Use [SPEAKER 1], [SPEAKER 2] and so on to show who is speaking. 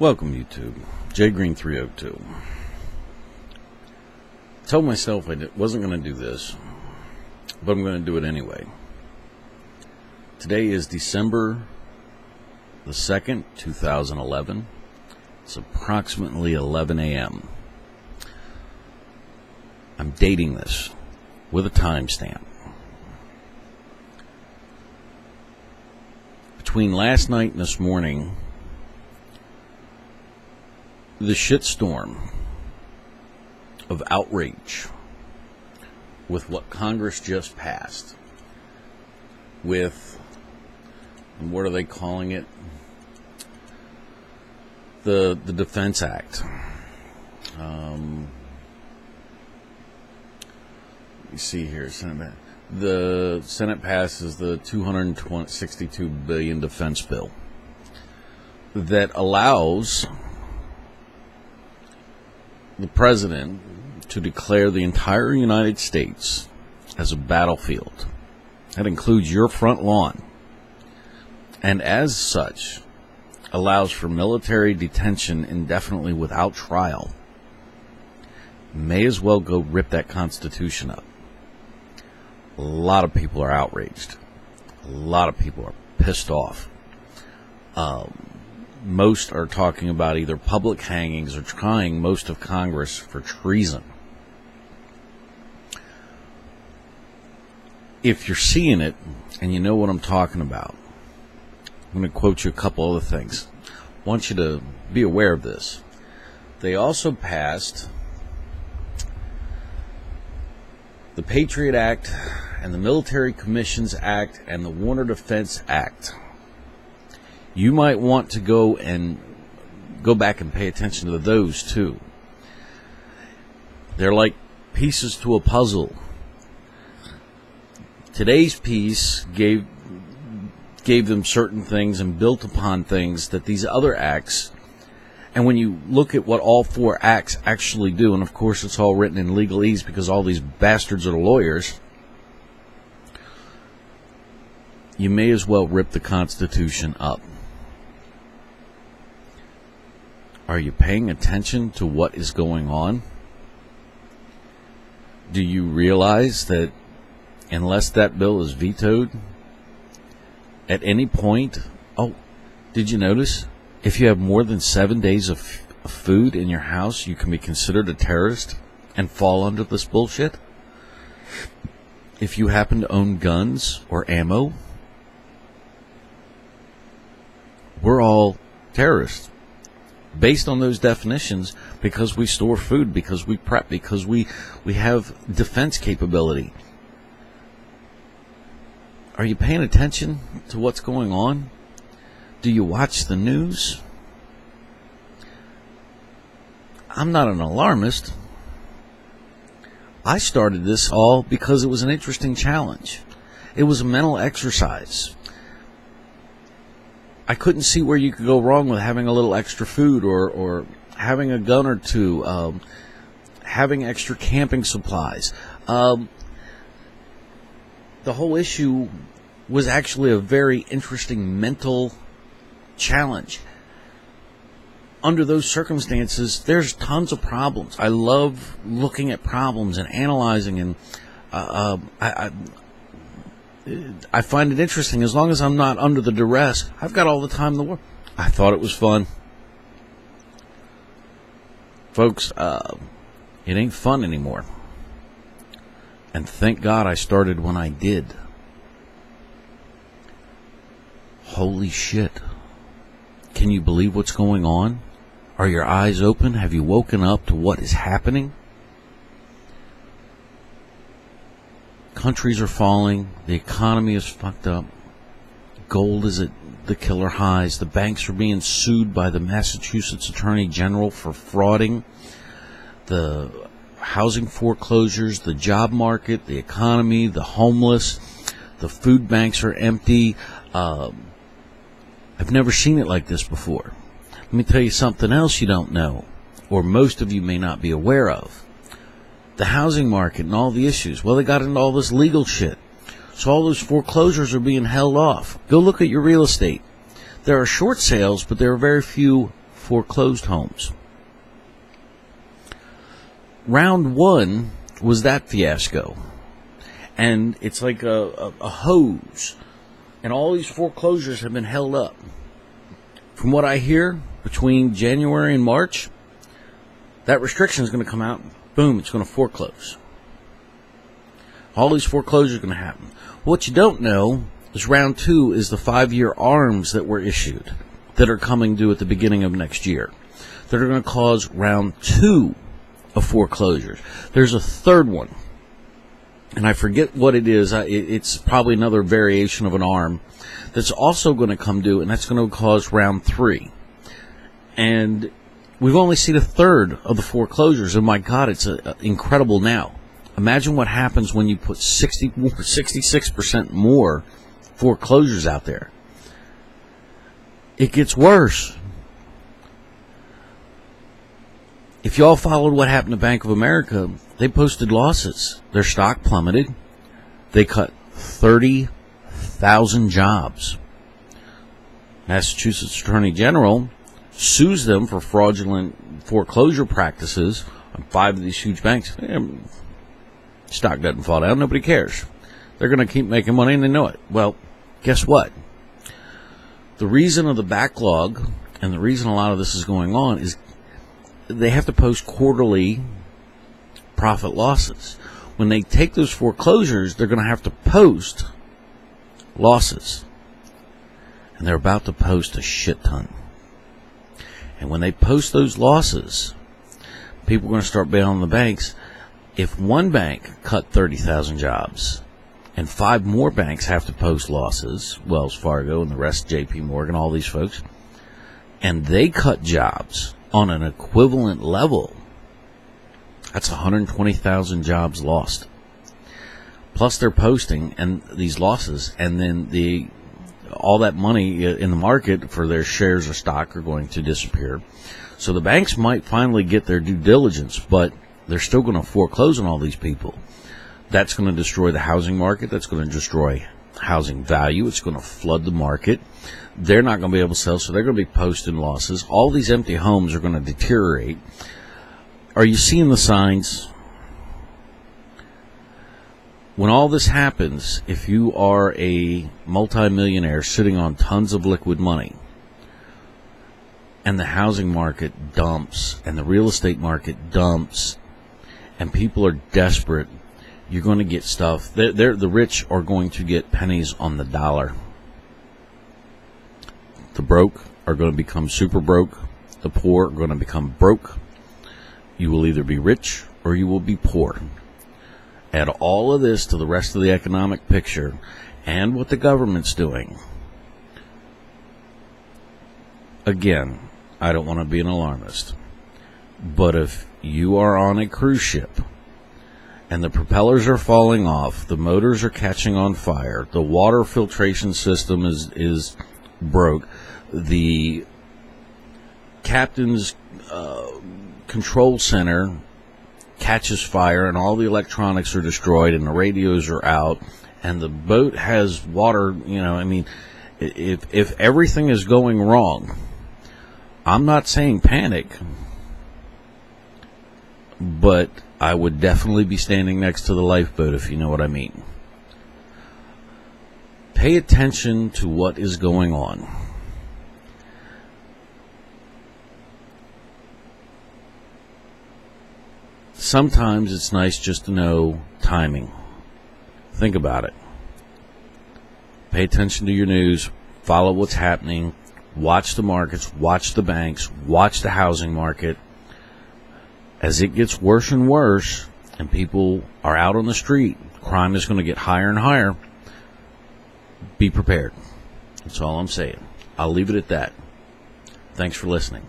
[SPEAKER 1] Welcome, YouTube. JGreen302. I told myself I wasn't going to do this, but I'm going to do it anyway. Today is December the 2nd, 2011. It's approximately 11 a.m. I'm dating this with a timestamp. Between last night and this morning, the shitstorm of outrage with what Congress just passed with, what are they calling it? The Defense Act. You see here, the Senate passes the $262 billion defense bill that allows the president to declare the entire United States as a battlefield. That includes your front lawn, and as such allows for military detention indefinitely without trial. May as well go rip that Constitution up. A lot of people are outraged. A lot of people are pissed off. Most are talking about either public hangings or trying most of Congress for treason. If you're seeing it and you know what I'm talking about, I'm going to quote you a couple other things. I want you to be aware of this. They also passed the Patriot Act and the Military Commissions Act and the Warner Defense Act. You might want to go back and pay attention to those too. They're like pieces to a puzzle. Today's piece gave them certain things and built upon things that these other acts, and when you look at what all four acts actually do, and of course it's all written in legalese because all these bastards are lawyers, you may as well rip the Constitution up. Are you paying attention to what is going on? Do you realize that unless that bill is vetoed, at any point, did you notice? If you have more than 7 days of food in your house, you can be considered a terrorist and fall under this bullshit. If you happen to own guns or ammo, we're all terrorists. Based on those definitions, because we store food, because we prep, because we have defense capability. Are you paying attention to what's going on? Do you watch the news? I'm not an alarmist. I started this all because it was an interesting challenge. It was a mental exercise. I couldn't see where you could go wrong with having a little extra food or having a gun or two, having extra camping supplies. The whole issue was actually a very interesting mental challenge. Under those circumstances, there's tons of problems. I love looking at problems and analyzing, and I find it interesting. As long as I'm not under the duress, I've got all the time in the world. I thought it was fun. Folks, it ain't fun anymore. And thank God I started when I did. Holy shit. Can you believe what's going on? Are your eyes open? Have you woken up to what is happening? Countries are falling. The economy is fucked up. Gold is at the killer highs. The banks are being sued by the Massachusetts Attorney General for frauding. The housing foreclosures, the job market, the economy, the homeless, the food banks are empty. I've never seen it like this before. Let me tell you something else you don't know, or most of you may not be aware of. The housing market and all the issues. Well, they got into all this legal shit. So all those foreclosures are being held off. Go look at your real estate. There are short sales, but there are very few foreclosed homes. Round one was that fiasco. And it's like a hose. And all these foreclosures have been held up. From what I hear, between January and March, that restriction is going to come out. Boom, it's going to foreclose. All these foreclosures are going to happen. What you don't know is round two is the 5-year ARMs that were issued that are coming due at the beginning of next year, that are going to cause round two of foreclosures. There's a third one, and I forget what it is. It's probably another variation of an ARM that's also going to come due, and that's going to cause round three. And we've only seen a third of the foreclosures, and my God, it's incredible now. Imagine what happens when you put 66% more foreclosures out there. It gets worse. If y'all followed what happened to Bank of America, they posted losses. Their stock plummeted. They cut 30,000 jobs. Massachusetts Attorney General sues them for fraudulent foreclosure practices on 5 of these huge banks. Stock doesn't fall down. Nobody cares. They're going to keep making money, and they know it. Well, guess what? The reason of the backlog and the reason a lot of this is going on is they have to post quarterly profit losses. When they take those foreclosures, they're going to have to post losses. And they're about to post a shit ton. And when they post those losses, people are going to start bailing the banks. If one bank cut 30,000 jobs and 5 more banks have to post losses, Wells Fargo and the rest, JP Morgan, all these folks, and they cut jobs on an equivalent level, that's 120,000 jobs lost. Plus they're posting and these losses, and then all that money in the market for their shares of stock are going to disappear. So the banks might finally get their due diligence, but they're still going to foreclose on all these people. That's going to destroy the housing market. That's going to destroy housing value. It's going to flood the market. They're not going to be able to sell, so they're going to be posting losses. All these empty homes are going to deteriorate. Are you seeing the signs? When all this happens, if you are a multimillionaire sitting on tons of liquid money, and the housing market dumps, and the real estate market dumps, and people are desperate, you're going to get stuff. The rich are going to get pennies on the dollar. The broke are going to become super broke. The poor are going to become broke. You will either be rich or you will be poor. Add all of this to the rest of the economic picture and what the government's doing. Again, I don't want to be an alarmist, but if you are on a cruise ship and the propellers are falling off, the motors are catching on fire, the water filtration system is broke, the captain's control center catches fire and all the electronics are destroyed and the radios are out and the boat has water, if everything is going wrong, I'm not saying panic, but I would definitely be standing next to the lifeboat, if you know what I mean. Pay attention to what is going on. Sometimes it's nice just to know timing. Think about it. Pay attention to your news. Follow what's happening. Watch the markets. Watch the banks. Watch the housing market. As it gets worse and worse, and people are out on the street, crime is going to get higher and higher. Be prepared. That's all I'm saying. I'll leave it at that. Thanks for listening.